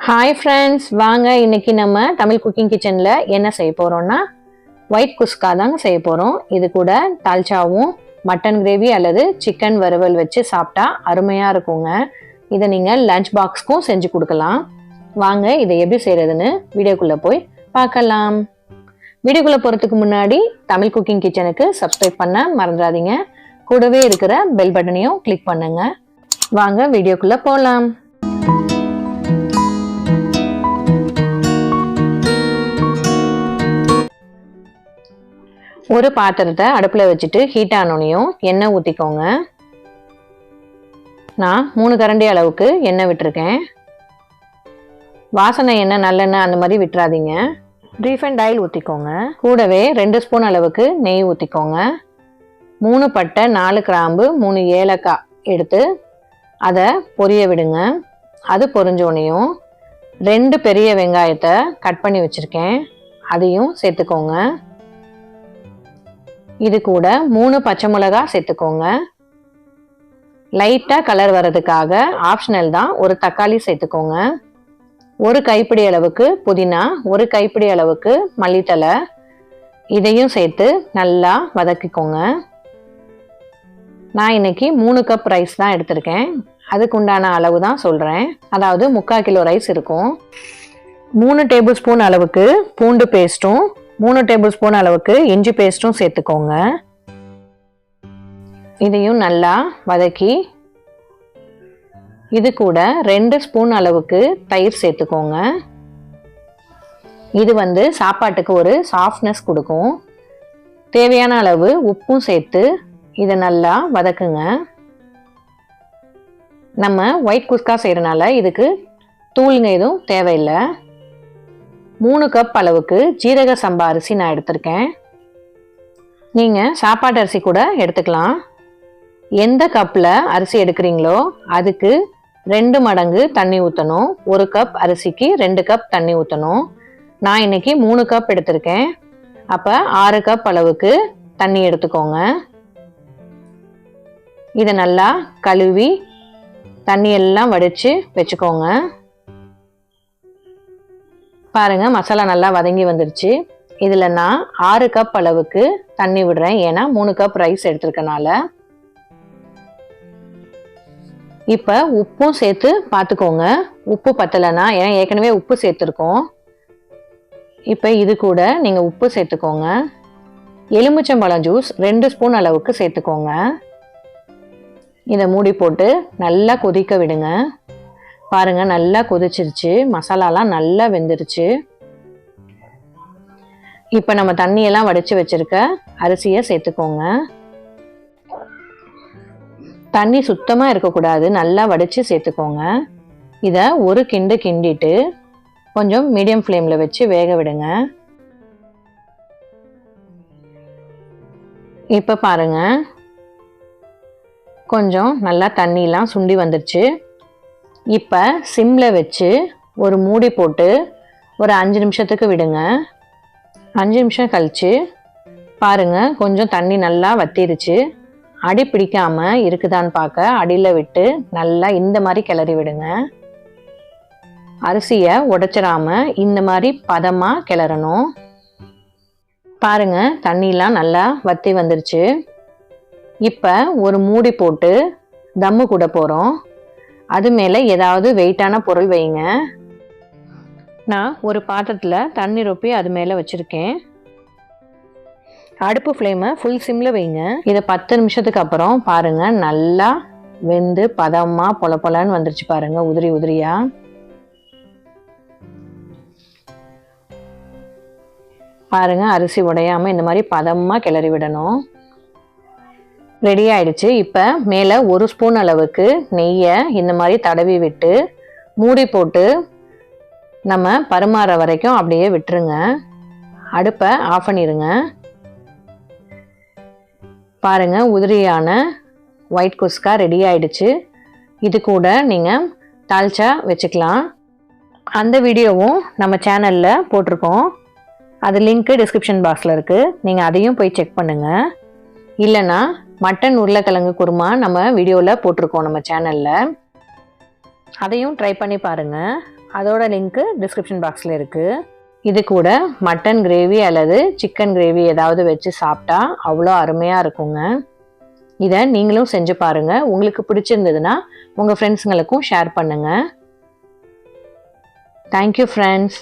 Hi friends, வாங்க இன்னைக்கு நம்ம தமிழ் குக்கிங் கிச்சனில் என்ன செய்ய போகிறோம்னா ஒயிட் குஸ்கா தாங்க செய்ய போகிறோம். இது கூட தால்ச்சாவும் மட்டன் கிரேவி அல்லது சிக்கன் வறுவல் வச்சு சாப்பிட்டா அருமையாக இருக்குங்க. இதை நீங்கள் லஞ்ச் பாக்ஸ்க்கும் செஞ்சு கொடுக்கலாம். வாங்க இதை எப்படி செய்கிறதுன்னு வீடியோக்குள்ளே போய் பார்க்கலாம். வீடியோக்குள்ளே போகிறதுக்கு முன்னாடி தமிழ் குக்கிங் கிச்சனுக்கு சப்ஸ்கிரைப் பண்ண மறந்துடாதீங்க. கூடவே இருக்கிற பெல் பட்டனையும் கிளிக் பண்ணுங்க. வாங்க வீடியோக்குள்ளே போகலாம். ஒரு பாத்திரத்தை அடுப்பில் வச்சுட்டு ஹீட் ஆனோனையும் எண்ணெய் ஊற்றிக்கோங்க. நான் 3 கரண்டி அளவுக்கு எண்ணெய் விட்டுருக்கேன். வாசனை எண்ணெய் நல்லெண்ணெய் அந்த மாதிரி விட்டுறாதீங்க. ரீஃபைண்ட் ஆயில் ஊற்றிக்கோங்க. கூடவே 2 ஸ்பூன் அளவுக்கு நெய் ஊற்றிக்கோங்க. 3 பட்டை, 4 கிராம்பு, 3 ஏலக்காய் எடுத்து அதை பொரிய விடுங்க. அது பொரிஞ்சோனையும் 2 பெரிய வெங்காயத்தை கட் பண்ணி வச்சுருக்கேன், அதையும் சேர்த்துக்கோங்க. இது கூட 3 பச்சை மிளகாய் சேர்த்துக்கோங்க. லைட்டாக கலர் வர்றதுக்காக ஆப்ஷனல் தான் ஒரு தக்காளி சேர்த்துக்கோங்க. 1 கைப்பிடி அளவுக்கு புதினா, 1 கைப்பிடி அளவுக்கு மல்லித்தலை, இதையும் சேர்த்து நல்லா வதக்கிக்கோங்க. நான் இன்னைக்கு 3 கப் ரைஸ் தான் எடுத்திருக்கேன். அதுக்கு உண்டான அளவு தான் சொல்கிறேன். அதாவது 3/4 கிலோ ரைஸ் இருக்கும். 3 டேபிள் ஸ்பூன் அளவுக்கு பூண்டு பேஸ்ட்டும் 3 டேபிள் ஸ்பூன் அளவுக்கு இஞ்சி பேஸ்ட்டும் சேர்த்துக்கோங்க. இதையும் நல்லா வதக்கி இது கூட 2 ஸ்பூன் அளவுக்கு தயிர் சேர்த்துக்கோங்க. இது சாப்பாட்டுக்கு ஒரு சாஃப்ட்னஸ் கொடுக்கும். தேவையான அளவு உப்பும் சேர்த்து இதை நல்லா வதக்குங்க. நம்ம ஒயிட் குஸ்கா செய்கிறனால இதுக்கு தூளுங்க எதுவும் தேவையில்லை. 3 கப் அளவுக்கு ஜீரக சம்பா அரிசி நான் எடுத்திருக்கேன். நீங்கள் சாப்பாட்டு அரிசி கூட எடுத்துக்கலாம். எந்த கப்பில் அரிசி எடுக்கிறீங்களோ அதுக்கு 2 மடங்கு தண்ணி ஊற்றணும். 1 கப் அரிசிக்கு 2 கப் தண்ணி ஊற்றணும். நான் இன்னைக்கு 3 கப் எடுத்திருக்கேன். அப்போ 6 கப் அளவுக்கு தண்ணி எடுத்துக்கோங்க. இதை நல்லா கழுவி தண்ணி எல்லாம் வடித்து வச்சுக்கோங்க. பாருங்க, மசாலா நல்லா வதங்கி வந்துருச்சு. இதில் நான் 6 கப் அளவுக்கு தண்ணி விடுறேன், ஏன்னா 3 கப் ரைஸ் எடுத்துருக்கனால. இப்போ உப்பும் சேர்த்து பார்த்துக்கோங்க. உப்பு பத்தலைன்னா, ஏன்னா ஏற்கனவே உப்பு சேர்த்துருக்கோம். இப்போ இது கூட நீங்கள் உப்பு சேர்த்துக்கோங்க. எலுமிச்சம்பழம் ஜூஸ் 2 ஸ்பூன் அளவுக்கு சேர்த்துக்கோங்க. இதை மூடி போட்டு நல்லா கொதிக்க விடுங்க. பாருங்க, நல்லா கொதிச்சிருச்சு, மசாலாலாம் நல்லா வெந்துருச்சு. இப்போ நம்ம தண்ணியெல்லாம் வடித்து வச்சிருக்க அரிசியை சேர்த்துக்கோங்க. தண்ணி சுத்தமாக இருக்கக்கூடாது, நல்லா வடித்து சேர்த்துக்கோங்க. இதை ஒரு கிண்டு கிண்டிட்டு கொஞ்சம் மீடியம் ஃப்ளேமில் வச்சு வேக விடுங்க. இப்போ பாருங்க, கொஞ்சம் நல்லா தண்ணிலாம் சுண்டி வந்துருச்சு. இப்போ சிம்மில் வச்சு ஒரு மூடி போட்டு ஒரு 5 நிமிஷத்துக்கு விடுங்க. 5 நிமிஷம் கழித்து பாருங்கள், கொஞ்சம் தண்ணி நல்லா வத்திருச்சு. அடி பிடிக்காமல் இருக்குதான்னு பார்க்க அடியில் விட்டு நல்லா இந்த மாதிரி கிளறி விடுங்க. அரிசியை உடைச்சிடாமல் இந்த மாதிரி பதமாக கிளறணும். பாருங்கள், தண்ணிலாம் நல்லா வத்தி வந்துருச்சு. இப்போ ஒரு மூடி போட்டு தம்மு கூட போகிறோம். அது மேலே ஏதாவது வெயிட்டான பொருள் வைங்க. நான் ஒரு பாத்திரத்தில் தண்ணி ரொப்பி அது மேலே வச்சுருக்கேன். அடுப்பு ஃப்ளேமை ஃபுல் சிம்மில் வைங்க. இதை 10 நிமிஷத்துக்கு அப்புறம் பாருங்கள், நல்லா வெந்து பதமாக பொல பொலன்னு வந்துருச்சு. பாருங்கள், உதிரி உதிரியாக. பாருங்கள், அரிசி உடையாமல் இந்த மாதிரி பதமாக கிளறி விடணும். ரெடி ஆயிடுச்சு. இப்போ மேலே 1 ஸ்பூன் அளவுக்கு நெய்யை இந்த மாதிரி தடவி விட்டு மூடி போட்டு நம்ம பரிமாற வரைக்கும் அப்படியே விட்டுருங்க. அடுப்பை ஆஃப் பண்ணிடுங்க. பாருங்கள், உதிரியான ஒயிட் குஸ்கா ரெடி ஆயிடுச்சு. இது கூட நீங்கள் தால்ச்சா வச்சுக்கலாம். அந்த வீடியோவும் நம்ம சேனலில் போட்டிருக்கோம். அது லிங்க்கு டிஸ்கிரிப்ஷன் பாக்ஸில் இருக்குது, நீங்கள் அதையும் போய் செக் பண்ணுங்கள். இல்லைன்னா மட்டன் உருளைக்கிழங்கு குருமா நம்ம வீடியோவில் போட்டிருக்கோம் நம்ம சேனலில். அதையும் ட்ரை பண்ணி பாருங்கள். அதோட லிங்க்கு டிஸ்கிரிப்ஷன் பாக்ஸில் இருக்குது. இது கூட மட்டன் கிரேவி அல்லது சிக்கன் கிரேவி ஏதாவது வச்சு சாப்பிட்டா அவ்வளோ அருமையாக இருக்குங்க. இதை நீங்களும் செஞ்சு பாருங்கள். உங்களுக்கு பிடிச்சிருந்ததுன்னா உங்கள் ஃப்ரெண்ட்ஸுங்களுக்கும் ஷேர் பண்ணுங்கள். Thank you friends.